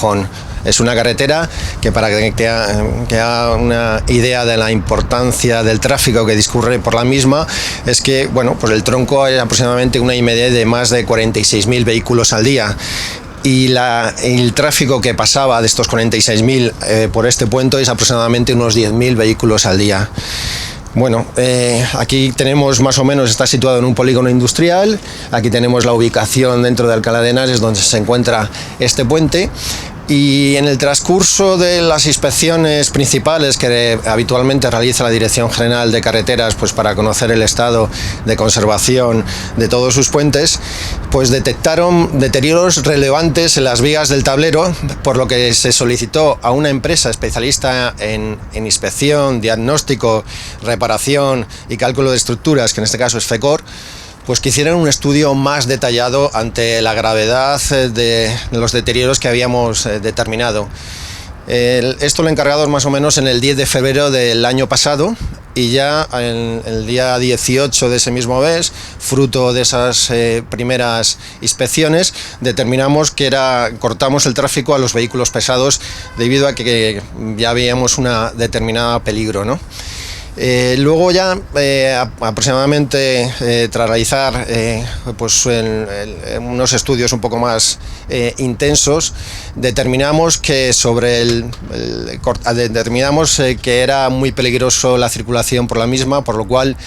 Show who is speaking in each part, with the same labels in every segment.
Speaker 1: Gijón. Es una carretera que, para que haga una idea de la importancia del tráfico que discurre por la misma, es que, bueno, pues el tronco es aproximadamente una media de más de 46.000 vehículos al día. Y el tráfico que pasaba de estos 46.000 por este puente es aproximadamente unos 10.000 vehículos al día. Bueno, aquí tenemos más o menos, está situado en un polígono industrial. Aquí tenemos la ubicación dentro de Alcalá de Henares, donde se encuentra este puente. Y en el transcurso de las inspecciones principales que habitualmente realiza la Dirección General de Carreteras, pues para conocer el estado de conservación de todos sus puentes, pues detectaron deterioros relevantes en las vigas del tablero, por lo que se solicitó a una empresa especialista en inspección, diagnóstico, reparación y cálculo de estructuras, que en este caso es FECOR, pues que hicieran un estudio más detallado ante la gravedad de los deterioros que habíamos determinado. Esto lo encargamos más o menos en el 10 de febrero del año pasado, y ya en el día 18 de ese mismo mes, fruto de esas primeras inspecciones, determinamos que cortamos el tráfico a los vehículos pesados debido a que ya veíamos una determinada peligro, ¿no? Luego ya aproximadamente tras realizar pues unos estudios un poco más intensos, determinamos que determinamos que era muy peligroso la circulación por la misma, por lo cual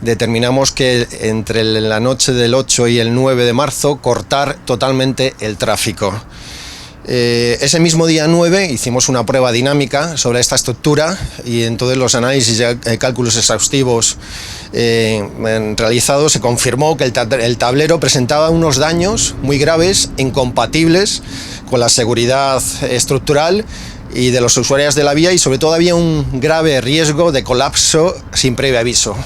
Speaker 1: determinamos que entre la noche del 8 y el 9 de marzo cortar totalmente el tráfico. Ese mismo día 9 hicimos una prueba dinámica sobre esta estructura, y en todos los análisis y cálculos exhaustivos realizados se confirmó que el tablero presentaba unos daños muy graves, incompatibles con la seguridad estructural y de los usuarios de la vía, y sobre todo había un grave riesgo de colapso sin previo aviso.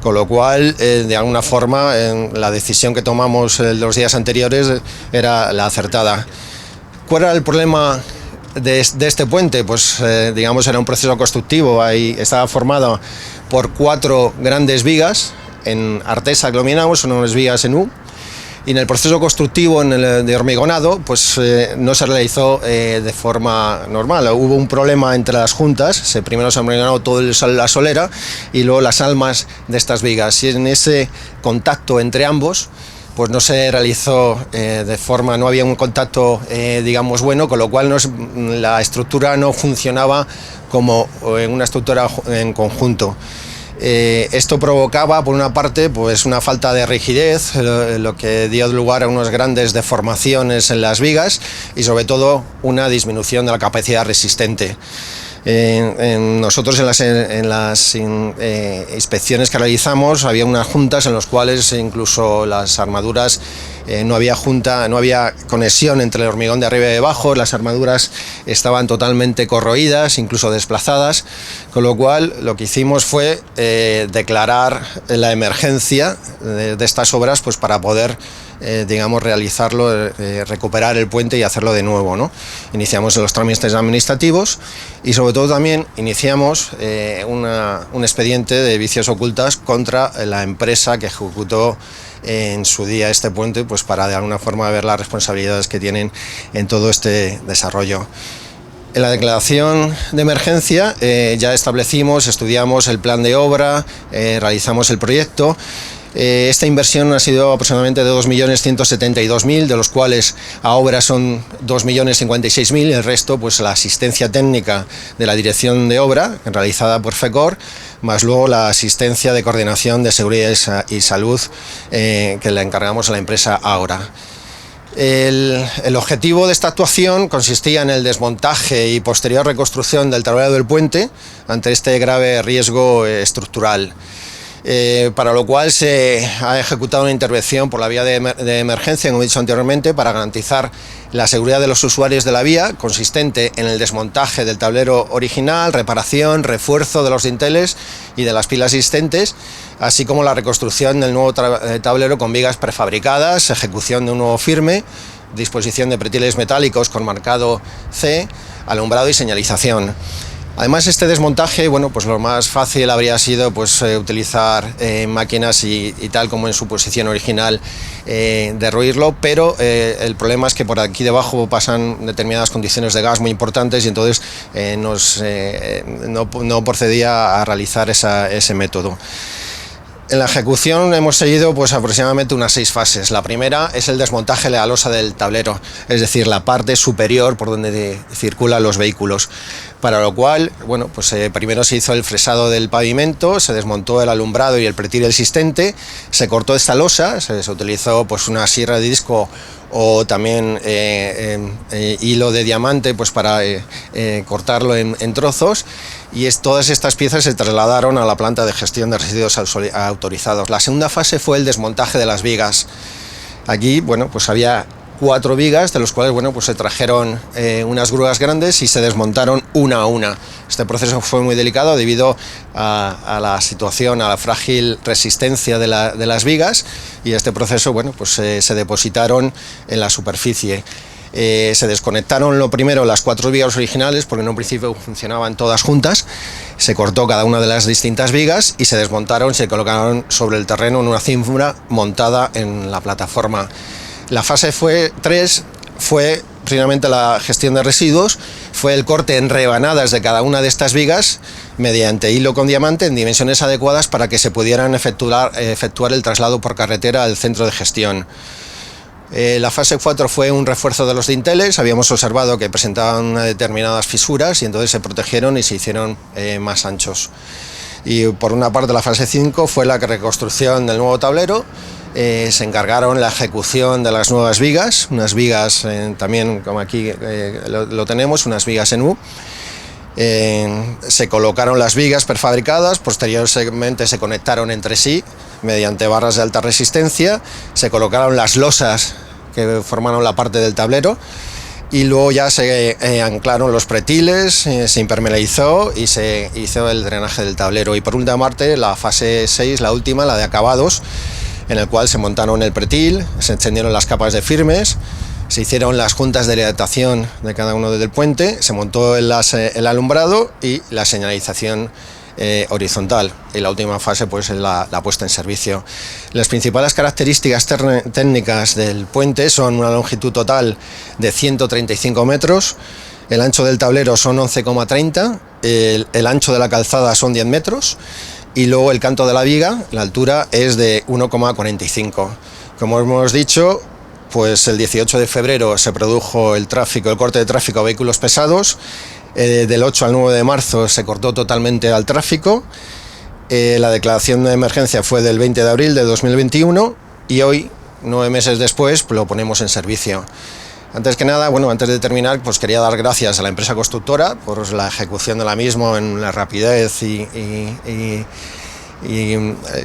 Speaker 1: Con lo cual, de alguna forma, la decisión que tomamos los días anteriores era la acertada. ¿Cuál era el problema de este puente? Pues digamos, era un proceso constructivo. Ahí estaba formado por 4 grandes vigas en artesa que dominamos, son unas vigas en U, y en el proceso constructivo de hormigonado pues no se realizó de forma normal. Hubo un problema entre las juntas. Primero se hormigonó toda la solera y luego las almas de estas vigas, y en ese contacto entre ambos pues no se realizó no había un contacto digamos bueno, con lo cual la estructura no funcionaba como una estructura en conjunto. Esto provocaba, por una parte, pues una falta de rigidez, lo que dio lugar a unas grandes deformaciones en las vigas y sobre todo una disminución de la capacidad resistente. Nosotros en las inspecciones que realizamos había unas juntas en las cuales incluso las armaduras no había conexión entre el hormigón de arriba y de abajo, las armaduras estaban totalmente corroídas, incluso desplazadas, con lo cual lo que hicimos fue declarar la emergencia de estas obras, pues para poder digamos realizarlo, recuperar el puente y hacerlo de nuevo, ¿no? Iniciamos los trámites administrativos y sobre todo también iniciamos un expediente de vicios ocultas contra la empresa que ejecutó en su día este puente, pues para de alguna forma ver las responsabilidades que tienen en todo este desarrollo. En la declaración de emergencia ya estudiamos el plan de obra, realizamos el proyecto. Esta inversión ha sido aproximadamente de 2.172.000, de los cuales a obra son 2.056.000, y el resto pues la asistencia técnica de la dirección de obra realizada por FECOR, más luego la asistencia de coordinación de seguridad y salud que le encargamos a la empresa Aura. El objetivo de esta actuación consistía en el desmontaje y posterior reconstrucción del tablero del puente ante este grave riesgo estructural. Para lo cual se ha ejecutado una intervención por la vía de emergencia, como he dicho anteriormente, para garantizar la seguridad de los usuarios de la vía, consistente en el desmontaje del tablero original, reparación, refuerzo de los dinteles y de las pilas existentes, así como la reconstrucción del nuevo tablero con vigas prefabricadas, ejecución de un nuevo firme, disposición de pretiles metálicos con marcado C, alumbrado y señalización. Además, este desmontaje, bueno, pues lo más fácil habría sido pues utilizar máquinas y tal como en su posición original, derruirlo, pero el problema es que por aquí debajo pasan determinadas condiciones de gas muy importantes y entonces no procedía a realizar ese método. En la ejecución hemos seguido pues aproximadamente unas 6 fases. La primera es el desmontaje de la losa del tablero, es decir, la parte superior por donde circulan los vehículos. Para lo cual, bueno, pues primero se hizo el fresado del pavimento, se desmontó el alumbrado y el pretil existente, se cortó esta losa, se utilizó pues una sierra de disco o también hilo de diamante pues para cortarlo en trozos, y todas estas piezas se trasladaron a la planta de gestión de residuos autorizados. La segunda fase fue el desmontaje de las vigas. Aquí, bueno, pues había 4 vigas, de los cuales, bueno, pues se trajeron unas grúas grandes y se desmontaron una a una. Este proceso fue muy delicado debido a la situación, a la frágil resistencia de las vigas, y este proceso, bueno, pues se depositaron en la superficie. Se desconectaron lo primero las 4 vigas originales, porque en un principio funcionaban todas juntas. Se cortó cada una de las distintas vigas y se desmontaron, se colocaron sobre el terreno en una cintura montada en la plataforma. La fase 3 fue precisamente la gestión de residuos, fue el corte en rebanadas de cada una de estas vigas mediante hilo con diamante en dimensiones adecuadas para que se pudieran efectuar el traslado por carretera al centro de gestión. La fase 4 fue un refuerzo de los dinteles. Habíamos observado que presentaban determinadas fisuras y entonces se protegieron y se hicieron más anchos. Y por una parte la fase 5 fue la reconstrucción del nuevo tablero. Se encargaron la ejecución de las nuevas vigas, unas vigas también como aquí lo tenemos, unas vigas en U. Se colocaron las vigas prefabricadas, posteriormente se conectaron entre sí mediante barras de alta resistencia, se colocaron las losas que formaron la parte del tablero y luego ya se anclaron los pretiles, se impermeabilizó y se hizo el drenaje del tablero. Y por última parte, la fase 6, la última, la de acabados, en el cual se montaron el pretil, se extendieron las capas de firmes, se hicieron las juntas de hidratación de cada uno del puente, se montó el alumbrado y la señalización horizontal, y la última fase pues es la puesta en servicio. Las principales características técnicas del puente son una longitud total de 135 metros, el ancho del tablero son 11,30, el ancho de la calzada son 10 metros, y luego el canto de la viga, la altura es de 1,45. Como hemos dicho, pues el 18 de febrero se produjo el corte de tráfico a vehículos pesados. Del 8 al 9 de marzo se cortó totalmente al tráfico. La declaración de emergencia fue del 20 de abril de 2021 y hoy, 9 meses después, lo ponemos en servicio. Antes que nada, bueno, antes de terminar, pues quería dar gracias a la empresa constructora por la ejecución de la misma en la rapidez y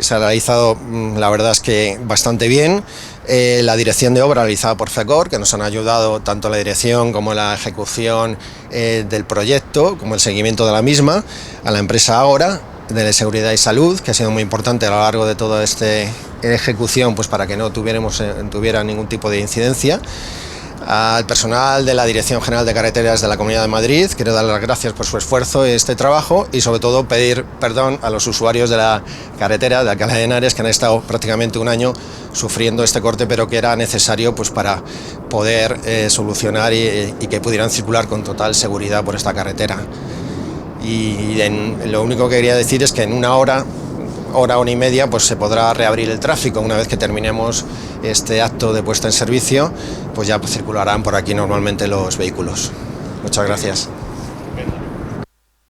Speaker 1: se ha realizado, la verdad es que bastante bien. La dirección de obra realizada por FECOR, que nos han ayudado tanto la dirección como la ejecución del proyecto, como el seguimiento de la misma, a la empresa Agora de Seguridad y Salud, que ha sido muy importante a lo largo de toda esta ejecución, pues para que no tuviera ningún tipo de incidencia. Al personal de la Dirección General de Carreteras de la Comunidad de Madrid, quiero dar las gracias por su esfuerzo y este trabajo, y sobre todo pedir perdón a los usuarios de la carretera de Alcalá de Henares, que han estado prácticamente un año sufriendo este corte, pero que era necesario pues para poder solucionar y que pudieran circular con total seguridad por esta carretera. Y lo único que quería decir es que en una hora y media pues se podrá reabrir el tráfico. Una vez que terminemos este acto de puesta en servicio, pues ya circularán por aquí normalmente los vehículos. Muchas gracias.